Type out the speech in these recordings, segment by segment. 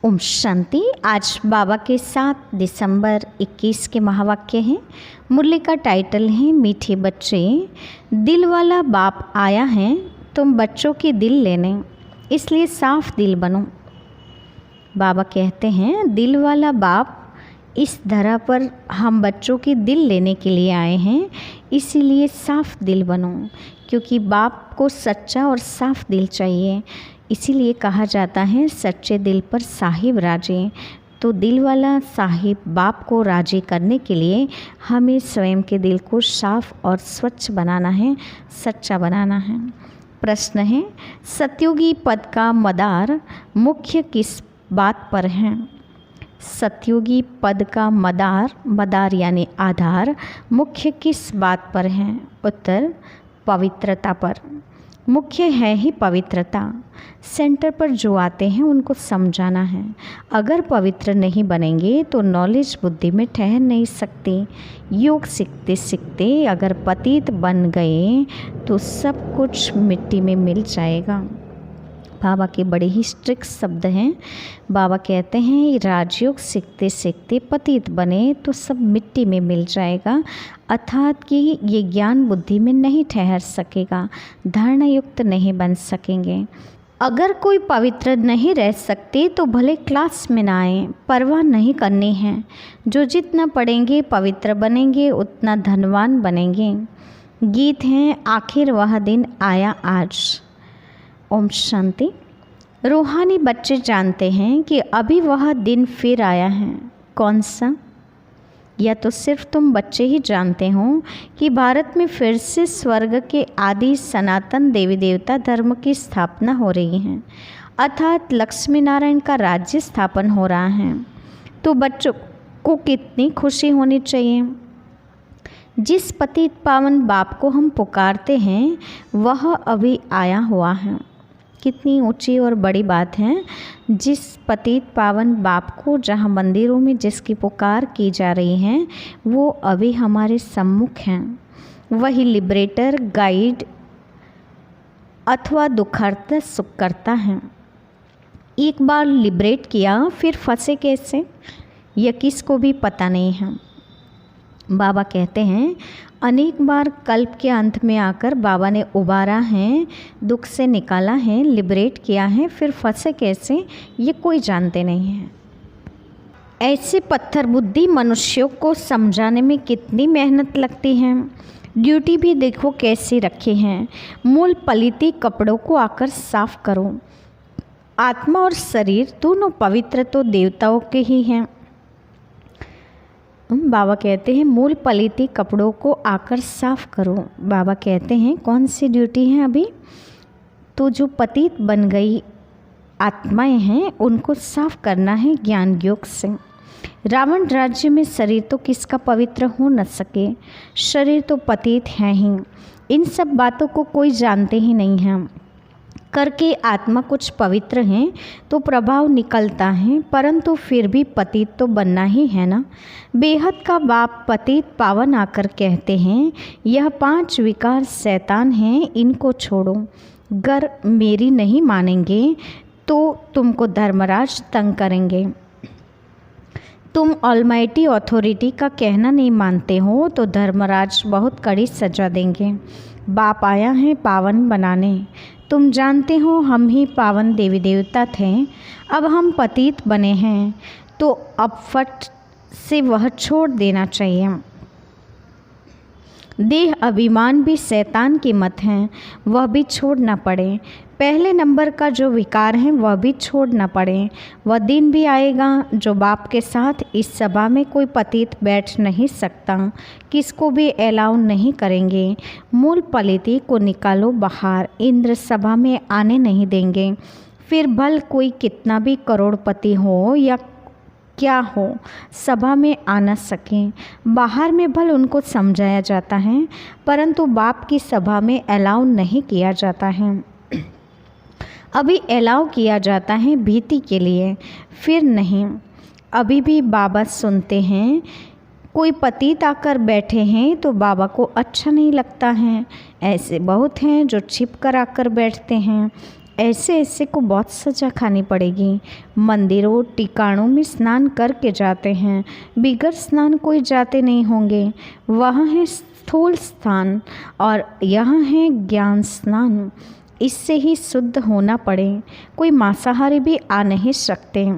ओम शांति। आज बाबा के 7 दिसंबर 21 के महावाक्य हैं। मुरली का टाइटल है मीठे बच्चे, दिल वाला बाप आया है तुम बच्चों के दिल लेने, इसलिए साफ दिल बनो। बाबा कहते हैं दिल वाला बाप इस धरा पर हम बच्चों के दिल लेने के लिए आए हैं, इसीलिए साफ दिल बनो, क्योंकि बाप को सच्चा और साफ दिल चाहिए। इसीलिए कहा जाता है सच्चे दिल पर साहिब राजे। तो दिल वाला साहिब बाप को राजी करने के लिए हमें स्वयं के दिल को साफ और स्वच्छ बनाना है, सच्चा बनाना है। प्रश्न है, सतयुगी पद का मदार मुख्य किस बात पर है? सतयुगी पद का मदार यानी आधार मुख्य किस बात पर है? उत्तर, पवित्रता पर। मुख्य है ही पवित्रता। सेंटर पर जो आते हैं उनको समझाना है। अगर पवित्र नहीं बनेंगे तो नॉलेज बुद्धि में ठहर नहीं सकती। योग सीखते सीखते अगर पतित बन गए तो सब कुछ मिट्टी में मिल जाएगा। बाबा के बड़े ही स्ट्रिक्ट शब्द हैं। बाबा कहते हैं राजयोग सीखते सीखते पतित बने तो सब मिट्टी में मिल जाएगा, अर्थात कि ये ज्ञान बुद्धि में नहीं ठहर सकेगा, धारणा युक्त नहीं बन सकेंगे। अगर कोई पवित्र नहीं रह सकते तो भले क्लास में ना आए, परवाह नहीं करनी है। जो जितना पढ़ेंगे पवित्र बनेंगे, उतना धनवान बनेंगे। गीत हैं आखिर वह दिन आया आज। ओम शांति। रूहानी बच्चे जानते हैं कि अभी वह दिन फिर आया है। कौन सा? या तो सिर्फ तुम बच्चे ही जानते हो कि भारत में फिर से स्वर्ग के आदि सनातन देवी देवता धर्म की स्थापना हो रही है, अर्थात लक्ष्मी नारायण का राज्य स्थापन हो रहा है। तो बच्चों को कितनी खुशी होनी चाहिए। जिस पतित पावन बाप को हम पुकारते हैं वह अभी आया हुआ है। कितनी ऊंची और बड़ी बात है। जिस पतित पावन बाप को जहाँ मंदिरों में जिसकी पुकार की जा रही है वो अभी हमारे सम्मुख हैं। वही लिबरेटर, गाइड अथवा दुखहर्ता सुखकर्ता हैं। एक बार लिबरेट किया फिर फंसे कैसे, यह किसको भी पता नहीं है। बाबा कहते हैं अनेक बार कल्प के अंत में आकर बाबा ने उबारा है, दुख से निकाला है, लिबरेट किया है, फिर फंसे कैसे ये कोई जानते नहीं है। ऐसे पत्थर बुद्धि मनुष्यों को समझाने में कितनी मेहनत लगती है। ड्यूटी भी देखो कैसी रखी है। मूल पलिती कपड़ों को आकर साफ करो। आत्मा और शरीर दोनों पवित्र तो देवताओं के ही हैं। बाबा कहते हैं मूल पलिती कपड़ों को आकर साफ करो। बाबा कहते हैं कौन सी ड्यूटी है अभी? तो जो पतित बन गई आत्माएं हैं उनको साफ करना है ज्ञान योग से। रावण राज्य में शरीर तो किसका पवित्र हो न सके, शरीर तो पतित है ही। इन सब बातों को कोई जानते ही नहीं है। करके आत्मा कुछ पवित्र हैं तो प्रभाव निकलता है, परंतु फिर भी पतित तो बनना ही है ना। बेहद का बाप पतित पावन आकर कहते हैं यह 5 विकार शैतान हैं, इनको छोड़ो। अगर मेरी नहीं मानेंगे तो तुमको धर्मराज तंग करेंगे। तुम ऑलमाइटी अथॉरिटी का कहना नहीं मानते हो तो धर्मराज बहुत कड़ी सजा देंगे। बाप आया है पावन बनाने। तुम जानते हो हम ही पावन देवी देवता थे, अब हम पतित बने हैं तो अब फट से वह छोड़ देना चाहिए। देह अभिमान भी शैतान की मत है, वह भी छोड़ना पड़े। पहले नंबर का जो विकार है वह भी छोड़ना पड़े। वह दिन भी आएगा जो बाप के साथ इस सभा में कोई पतित बैठ नहीं सकता, किसको भी अलाउ नहीं करेंगे। मूल पलिती को निकालो बाहर, इंद्र सभा में आने नहीं देंगे। फिर भल कोई कितना भी करोड़पति हो या क्या हो, सभा में आ न सकें। बाहर में भल उनको समझाया जाता है, परंतु बाप की सभा में अलाउ नहीं किया जाता है। अभी अलाउ किया जाता है भीति के लिए, फिर नहीं। अभी भी बाबा सुनते हैं। कोई पतित आकर बैठे हैं तो बाबा को अच्छा नहीं लगता है। ऐसे बहुत हैं जो छिप कर आकर बैठते हैं। ऐसे ऐसे को बहुत सजा खानी पड़ेगी। मंदिरों टिकाणों में स्नान करके जाते हैं, बिगर स्नान कोई जाते नहीं होंगे। वहाँ है स्थूल स्थान और यहाँ है ज्ञान स्नान। इससे ही शुद्ध होना पड़े। कोई मांसाहारी भी आ नहीं सकते।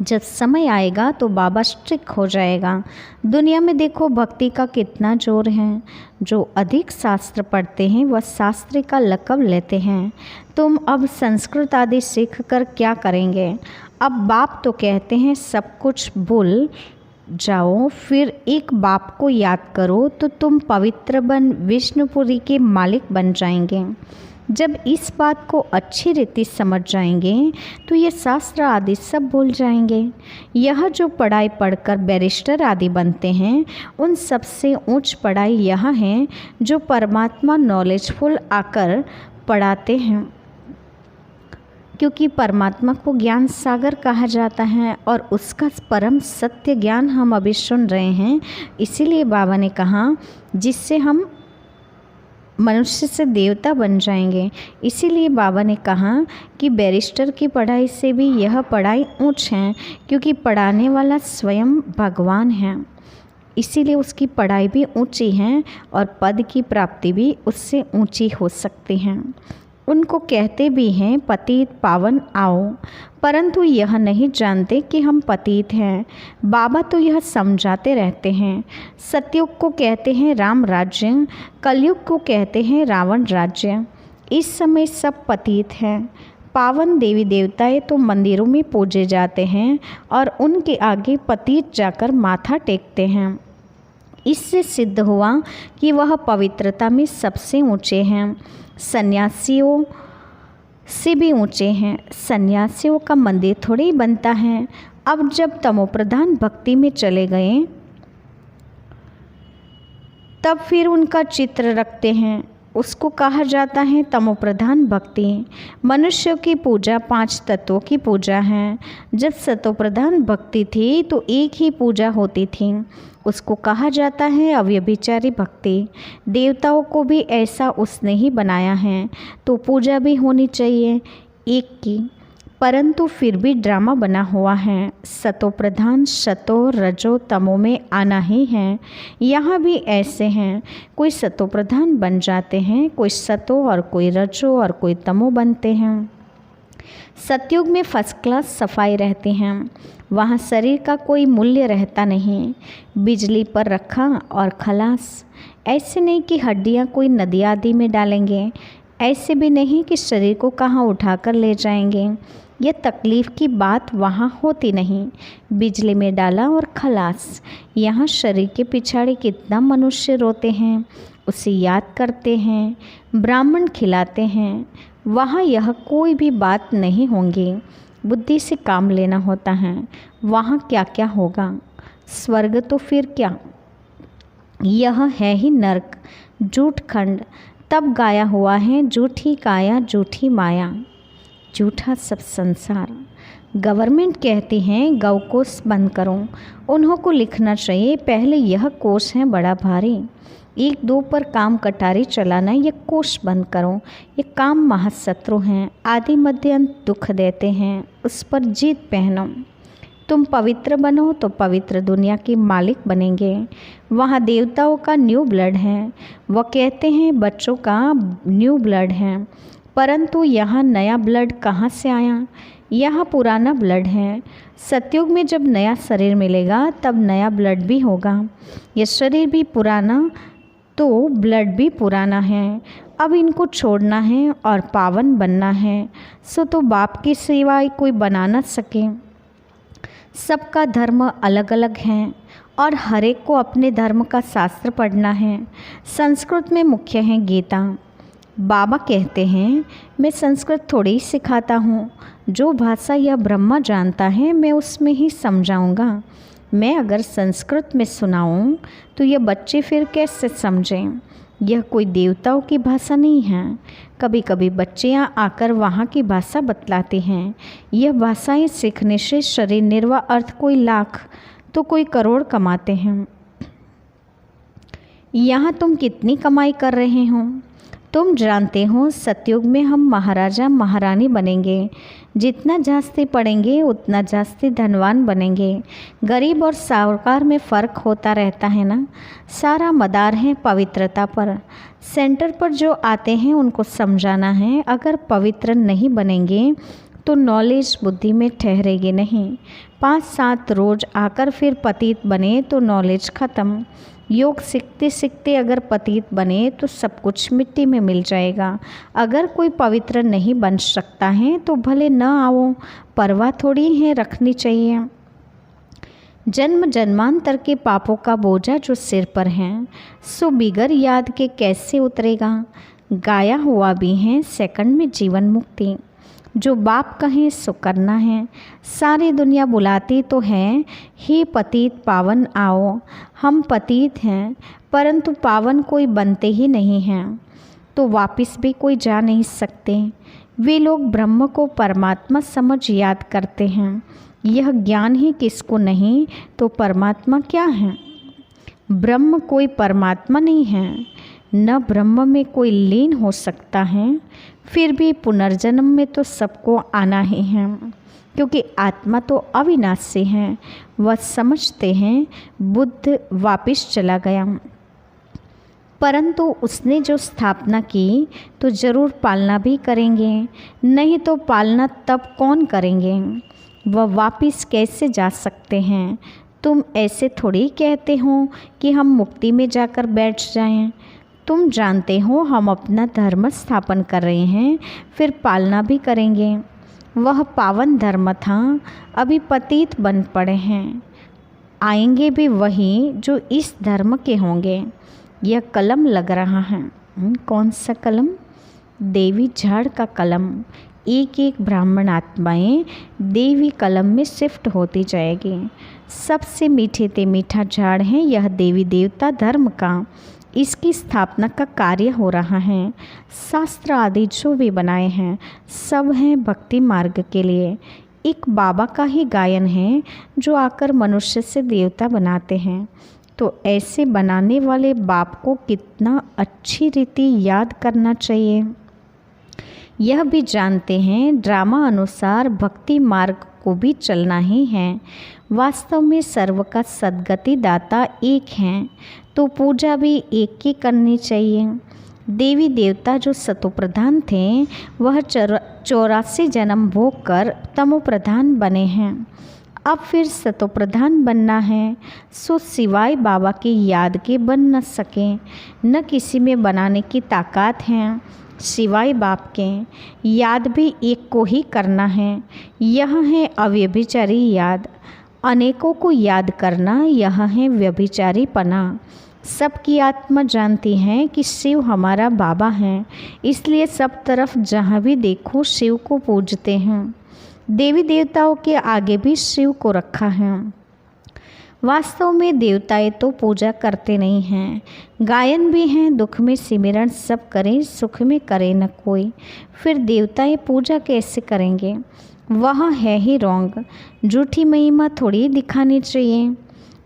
जब समय आएगा तो बाबा स्ट्रिक्ट हो जाएगा। दुनिया में देखो भक्ति का कितना जोर है। जो अधिक शास्त्र पढ़ते हैं वह शास्त्री का लक़ब लेते हैं। तुम अब संस्कृत आदि सीख कर क्या करेंगे? अब बाप तो कहते हैं सब कुछ भूल जाओ, फिर एक बाप को याद करो तो तुम पवित्र बन विष्णुपुरी के मालिक बन जाएंगे। जब इस बात को अच्छी रीति समझ जाएंगे तो ये शास्त्र आदि सब भूल जाएंगे। यह जो पढ़ाई पढ़कर बैरिस्टर आदि बनते हैं, उन सबसे ऊंच पढ़ाई यह है जो परमात्मा नॉलेजफुल आकर पढ़ाते हैं। क्योंकि परमात्मा को ज्ञान सागर कहा जाता है और उसका परम सत्य ज्ञान हम अभी सुन रहे हैं। इसीलिए बाबा ने कहा जिससे हम मनुष्य से देवता बन जाएंगे। इसीलिए बाबा ने कहा कि बैरिस्टर की पढ़ाई से भी यह पढ़ाई ऊंच है, क्योंकि पढ़ाने वाला स्वयं भगवान है। इसीलिए उसकी पढ़ाई भी ऊंची है और पद की प्राप्ति भी उससे ऊंची हो सकती है। उनको कहते भी हैं पतित पावन आओ, परंतु यह नहीं जानते कि हम पतित हैं। बाबा तो यह समझाते रहते हैं। सतयुग को कहते हैं राम राज्य, कलयुग को कहते हैं रावण राज्य। इस समय सब पतित हैं। पावन देवी देवताएं तो मंदिरों में पूजे जाते हैं और उनके आगे पतित जाकर माथा टेकते हैं। इससे सिद्ध हुआ कि वह पवित्रता में सबसे ऊंचे हैं, सन्यासियों से भी ऊंचे हैं। सन्यासियों का मंदिर थोड़ी बनता है। अब जब तमोप्रधान भक्ति में चले गए तब फिर उनका चित्र रखते हैं। उसको कहा जाता है तमोप्रधान भक्ति। मनुष्यों की पूजा 5 तत्वों की पूजा है। जब सतोप्रधान भक्ति थी तो एक ही पूजा होती थी, उसको कहा जाता है अव्यभिचारी भक्ति। देवताओं को भी ऐसा उसने ही बनाया है, तो पूजा भी होनी चाहिए एक की, परंतु फिर भी ड्रामा बना हुआ है। सतो प्रधान सतो रजो तमो में आना ही है। यहाँ भी ऐसे हैं, कोई सतो प्रधान बन जाते हैं, कोई सतो और कोई रजो और कोई तमो बनते हैं। सतयुग में फर्स्ट क्लास सफाई रहती हैं। वहाँ शरीर का कोई मूल्य रहता नहीं, बिजली पर रखा और खलास। ऐसे नहीं कि हड्डियाँ कोई नदी आदि में डालेंगे, ऐसे भी नहीं कि शरीर को कहाँ उठाकर ले जाएंगे। यह तकलीफ़ की बात वहाँ होती नहीं। बिजली में डाला और खलास। यहाँ शरीर के पिछाड़े कितना मनुष्य रोते हैं, उसे याद करते हैं, ब्राह्मण खिलाते हैं। वहाँ यह कोई भी बात नहीं होंगी। बुद्धि से काम लेना होता है। वहाँ क्या क्या होगा, स्वर्ग तो फिर क्या, यह है ही नरक, झूठ खंड। तब गाया हुआ है झूठी काया झूठी माया, झूठा सब संसार। गवर्नमेंट कहती हैं गौ कोष बंद करो। उन्हों को लिखना चाहिए पहले यह कोष है बड़ा भारी, 1-2 पर काम कटारी चलाना, ये कोष बंद करो। ये काम महाशत्रु हैं, आदि मध्य अंत दुख देते हैं, उस पर जीत पहनो। तुम पवित्र बनो तो पवित्र दुनिया के मालिक बनेंगे। वहाँ देवताओं का न्यू ब्लड है, वह कहते हैं बच्चों का न्यू ब्लड है, परंतु यहाँ नया ब्लड कहाँ से आया? यहाँ पुराना ब्लड है। सतयुग में जब नया शरीर मिलेगा तब नया ब्लड भी होगा। यह शरीर भी पुराना तो ब्लड भी पुराना है। अब इनको छोड़ना है और पावन बनना है, सो तो बाप की सिवाय कोई बना न सके। सबका धर्म अलग अलग है और हर एक को अपने धर्म का शास्त्र पढ़ना है। संस्कृत में मुख्य है गीता। बाबा कहते हैं मैं संस्कृत थोड़ी ही सिखाता हूँ, जो भाषा यह ब्रह्मा जानता है मैं उसमें ही समझाऊँगा। मैं अगर संस्कृत में सुनाऊँ तो ये बच्चे फिर कैसे समझें? यह कोई देवताओं की भाषा नहीं है। कभी कभी बच्चे यहाँ आकर वहाँ की भाषा बतलाते हैं। यह भाषाएं सीखने से शरीर निर्वाह अर्थ कोई लाख तो कोई करोड़ कमाते हैं। यहाँ तुम कितनी कमाई कर रहे हो? तुम जानते हो सतयुग में हम महाराजा महारानी बनेंगे। जितना जास्ती पढ़ेंगे उतना जास्ती धनवान बनेंगे। गरीब और साहूकार में फ़र्क होता रहता है ना। सारा मदार है पवित्रता पर। सेंटर पर जो आते हैं उनको समझाना है, अगर पवित्र नहीं बनेंगे तो नॉलेज बुद्धि में ठहरेगी नहीं। 5-7 रोज आकर फिर पतित बने तो नॉलेज ख़त्म। योग सीखते सीखते अगर पतित बने तो सब कुछ मिट्टी में मिल जाएगा। अगर कोई पवित्र नहीं बन सकता है तो भले न आओ, परवाह थोड़ी है रखनी चाहिए। जन्म जन्मांतर के पापों का बोझा जो सिर पर है सो बिगर याद के कैसे उतरेगा। गाया हुआ भी है सेकंड में जीवन मुक्ति। जो बाप कहें सो करना है। सारी दुनिया बुलाती तो है, हे पतित पावन आओ। हम पतित हैं परंतु पावन कोई बनते ही नहीं हैं, तो वापस भी कोई जा नहीं सकते। वे लोग ब्रह्म को परमात्मा समझ याद करते हैं। यह ज्ञान ही किसको नहीं तो परमात्मा क्या है। ब्रह्म कोई परमात्मा नहीं है, न ब्रह्म में कोई लीन हो सकता है। फिर भी पुनर्जन्म में तो सबको आना ही है, क्योंकि आत्मा तो अविनाशी है। वह समझते हैं बुद्ध वापिस चला गया, परंतु उसने जो स्थापना की तो जरूर पालना भी करेंगे, नहीं तो पालना तब कौन करेंगे। वह वापिस कैसे जा सकते हैं। तुम ऐसे थोड़ी कहते हो कि हम मुक्ति में जाकर बैठ जाएं। तुम जानते हो हम अपना धर्म स्थापन कर रहे हैं, फिर पालना भी करेंगे। वह पावन धर्म था, अभी पतित बन पड़े हैं। आएंगे भी वही जो इस धर्म के होंगे। यह कलम लग रहा है। कौन सा कलम? देवी झाड़ का कलम। एक एक ब्राह्मण आत्माएं देवी कलम में शिफ्ट होती जाएगी। सबसे मीठे ते मीठा झाड़ है यह देवी देवता धर्म का। इसकी स्थापना का कार्य हो रहा है। शास्त्र आदि जो भी बनाए हैं सब हैं भक्ति मार्ग के लिए। एक बाबा का ही गायन है जो आकर मनुष्य से देवता बनाते हैं। तो ऐसे बनाने वाले बाप को कितना अच्छी रीति याद करना चाहिए। यह भी जानते हैं ड्रामा अनुसार भक्ति मार्ग को भी चलना ही है। वास्तव में सर्व का सद्गति दाता एक हैं, तो पूजा भी एक की करनी चाहिए। देवी देवता जो सतोप्रधान थे वह 84 जन्म भोग कर तमोप्रधान बने हैं। अब फिर सतोप्रधान बनना है, सो सिवाय बाबा की याद के बन न सके। न किसी में बनाने की ताकत है सिवाय बाप के। याद भी एक को ही करना है। यह है अव्यभिचारी याद। अनेकों को याद करना यह है व्यभिचारी पना। सबकी आत्मा जानती है कि शिव हमारा बाबा है, इसलिए सब तरफ जहाँ भी देखो शिव को पूजते हैं। देवी देवताओं के आगे भी शिव को रखा है। वास्तव में देवताएं तो पूजा करते नहीं हैं। गायन भी हैं, दुख में सिमरन सब करें, सुख में करे न कोई। फिर देवताएं पूजा कैसे करेंगे? वह है ही रॉन्ग। झूठी महिमा थोड़ी दिखानी चाहिए।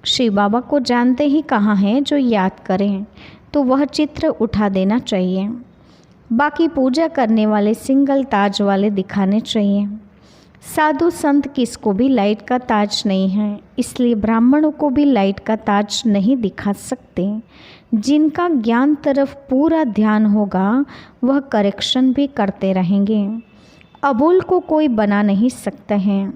शिव बाबा को जानते ही कहाँ हैं जो याद करें, तो वह चित्र उठा देना चाहिए। बाकी पूजा करने वाले सिंगल ताज वाले दिखाने चाहिए। साधु संत किसको भी लाइट का ताज नहीं है, इसलिए ब्राह्मणों को भी लाइट का ताज नहीं दिखा सकते। जिनका ज्ञान तरफ पूरा ध्यान होगा वह करेक्शन भी करते रहेंगे। अबूल को कोई बना नहीं सकता है,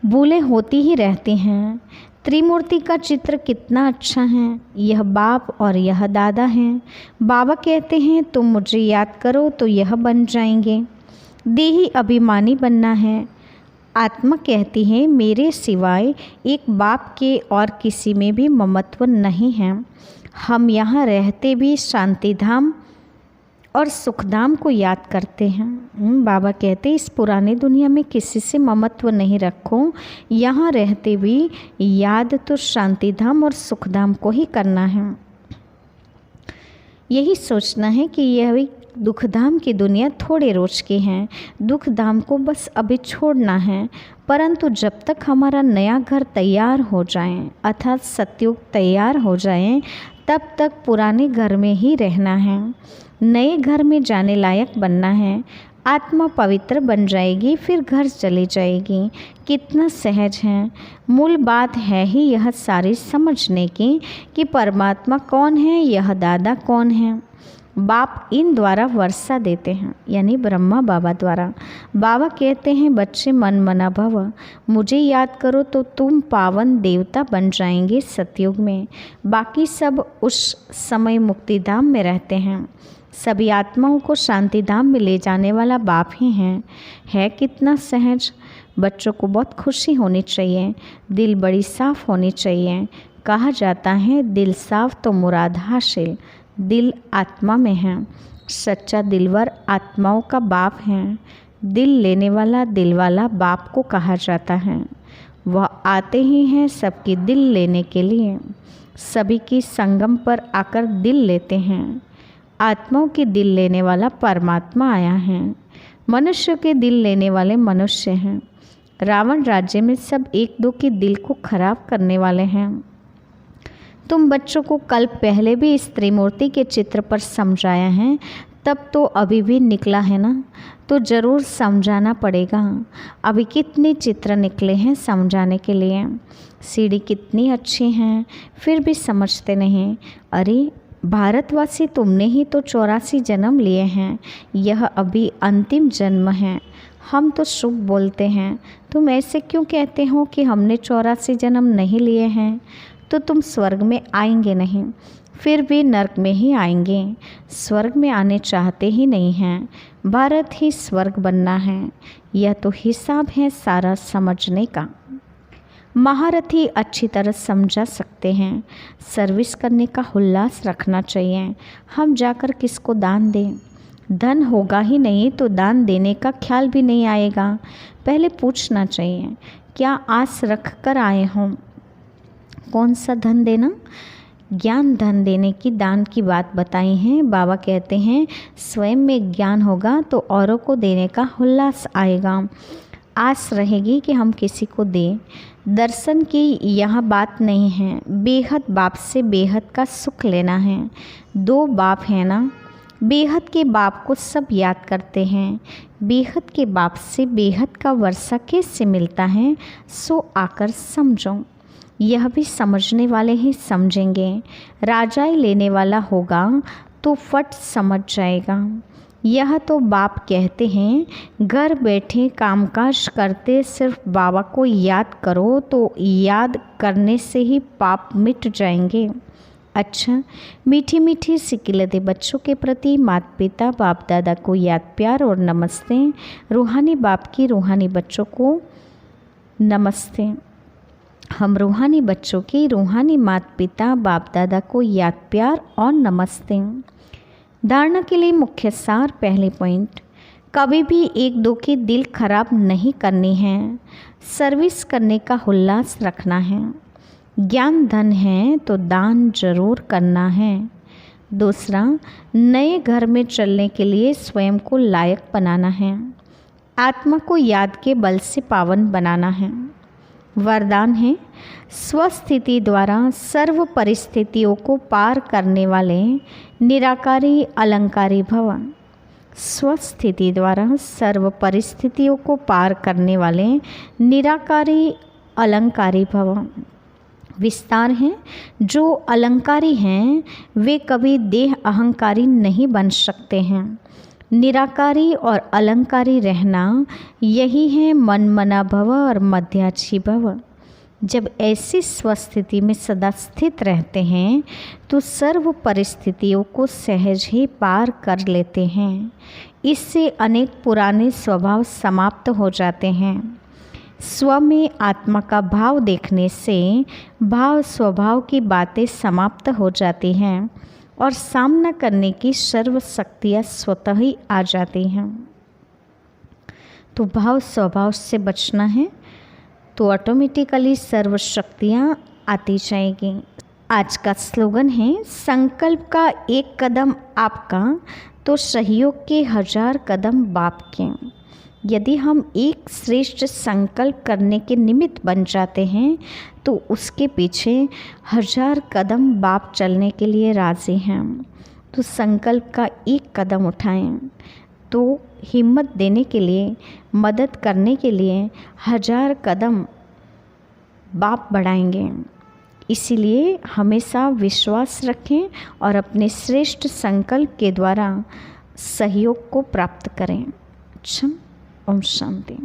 भूलें होती ही रहती हैं। त्रिमूर्ति का चित्र कितना अच्छा है। यह बाप और यह दादा हैं। बाबा कहते हैं तुम मुझे याद करो तो यह बन जाएंगे। देही अभिमानी बनना है। आत्मा कहती है मेरे सिवाय एक बाप के और किसी में भी ममत्व नहीं है। हम यहाँ रहते भी शांति धाम और सुखधाम को याद करते हैं। बाबा कहते इस पुरानी दुनिया में किसी से ममत्व नहीं रखो। यहाँ रहते भी याद तो शांति धाम और सुखधाम को ही करना है। यही सोचना है कि यह भी दुखधाम की दुनिया थोड़े रोज की है। दुखधाम को बस अभी छोड़ना है, परंतु जब तक हमारा नया घर तैयार हो जाए अर्थात सतयुग तैयार हो जाए तब तक पुराने घर में ही रहना है। नए घर में जाने लायक बनना है। आत्मा पवित्र बन जाएगी, फिर घर चली जाएगी। कितना सहज है। मूल बात है ही यह सारी समझने की कि परमात्मा कौन है, यह दादा कौन है। बाप इन द्वारा वर्षा देते हैं, यानी ब्रह्मा बाबा द्वारा। बाबा कहते हैं बच्चे मन मना भव, मुझे याद करो तो तुम पावन देवता बन जाएंगे सतयुग में। बाकी सब उस समय मुक्तिधाम में रहते हैं। सभी आत्माओं को शांतिधाम में ले जाने वाला बाप ही है कितना सहज। बच्चों को बहुत खुशी होनी चाहिए, दिल बड़ी साफ होनी चाहिए। कहा जाता है दिल साफ तो मुराद हासिल। दिल आत्मा में है। सच्चा दिलवर आत्माओं का बाप है। दिल लेने वाला दिल वाला बाप को कहा जाता है। वह आते ही हैं सबकी दिल लेने के लिए। सभी की संगम पर आकर दिल लेते हैं। आत्माओं की दिल लेने वाला परमात्मा आया है। मनुष्य के दिल लेने वाले मनुष्य हैं। रावण राज्य में सब एक दो के दिल को खराब करने वाले हैं। तुम बच्चों को कल पहले भी इस त्रिमूर्ति के चित्र पर समझाया है, तब तो अभी भी निकला है ना, तो ज़रूर समझाना पड़ेगा। अभी कितने चित्र निकले हैं समझाने के लिए। सीढ़ी कितनी अच्छी हैं, फिर भी समझते नहीं। अरे भारतवासी, तुमने ही तो 84 जन्म लिए हैं, यह अभी अंतिम जन्म है। हम तो शुभ बोलते हैं, तुम ऐसे क्यों कहते हो कि हमने 84 जन्म नहीं लिए हैं? तो तुम स्वर्ग में आएंगे नहीं, फिर भी नरक में ही आएंगे। स्वर्ग में आने चाहते ही नहीं हैं। भारत ही स्वर्ग बनना है। यह तो हिसाब है सारा समझने का। महारथी अच्छी तरह समझा सकते हैं। सर्विस करने का उल्लास रखना चाहिए। हम जाकर किसको दान दें? धन होगा ही नहीं तो दान देने का ख्याल भी नहीं आएगा। पहले पूछना चाहिए क्या आस रख कर आए हों। कौन सा धन देना? ज्ञान धन देने की दान की बात बताई है। बाबा कहते हैं स्वयं में ज्ञान होगा तो औरों को देने का उल्लास आएगा। आस रहेगी कि हम किसी को दें। दर्शन की यह बात नहीं है। बेहद बाप से बेहद का सुख लेना है। दो बाप हैं ना। बेहद के बाप को सब याद करते हैं। बेहद के बाप से बेहद का वर्षा कैसे मिलता है, सो आकर समझो। यह भी समझने वाले ही समझेंगे। राजाई लेने वाला होगा तो फट समझ जाएगा। यह तो बाप कहते हैं घर बैठे कामकाज करते सिर्फ बाबा को याद करो तो याद करने से ही पाप मिट जाएंगे। अच्छा, मीठी मीठी सिकिलते बच्चों के प्रति माता पिता बाप दादा को याद प्यार और नमस्ते। रूहानी बाप की रूहानी बच्चों को नमस्ते। हम रूहानी बच्चों की रूहानी माता पिता बाप दादा को याद प्यार और नमस्ते। धारणा के लिए मुख्य सार। पहले पॉइंट, कभी भी एक दो की दिल खराब नहीं करनी है। सर्विस करने का उल्लास रखना है। ज्ञान धन है तो दान जरूर करना है। दूसरा, नए घर में चलने के लिए स्वयं को लायक बनाना है। आत्मा को याद के बल से पावन बनाना है। वरदान है स्वस्थिति द्वारा सर्व परिस्थितियों को पार करने वाले निराकारी अलंकारी भव। स्वस्थिति द्वारा सर्व परिस्थितियों को पार करने वाले निराकारी अलंकारी भव। विस्तार है, जो अलंकारी हैं वे कभी देह अहंकारी नहीं बन सकते हैं। निराकारी और अलंकारी रहना यही है मन मना भव और मध्याची भव। जब ऐसी स्वस्थिति में सदा स्थित रहते हैं तो सर्व परिस्थितियों को सहज ही पार कर लेते हैं। इससे अनेक पुराने स्वभाव समाप्त हो जाते हैं। स्व में आत्मा का भाव देखने से भाव स्वभाव की बातें समाप्त हो जाती हैं और सामना करने की सर्व शक्तियाँ स्वतः ही आ जाती हैं। तो भाव स्वभाव से बचना है तो ऑटोमेटिकली सर्व शक्तियाँ आती जाएगी। आज का स्लोगन है संकल्प का एक कदम आपका तो सहयोग के 1000 कदम बाप के। यदि हम एक श्रेष्ठ संकल्प करने के निमित्त बन जाते हैं तो उसके पीछे 1000 कदम बाप चलने के लिए राज़ी हैं। तो संकल्प का एक कदम उठाएं तो हिम्मत देने के लिए, मदद करने के लिए 1000 कदम बाप बढ़ाएंगे। इसीलिए हमेशा विश्वास रखें और अपने श्रेष्ठ संकल्प के द्वारा सहयोग को प्राप्त करें। अच्छा, ओम शांति।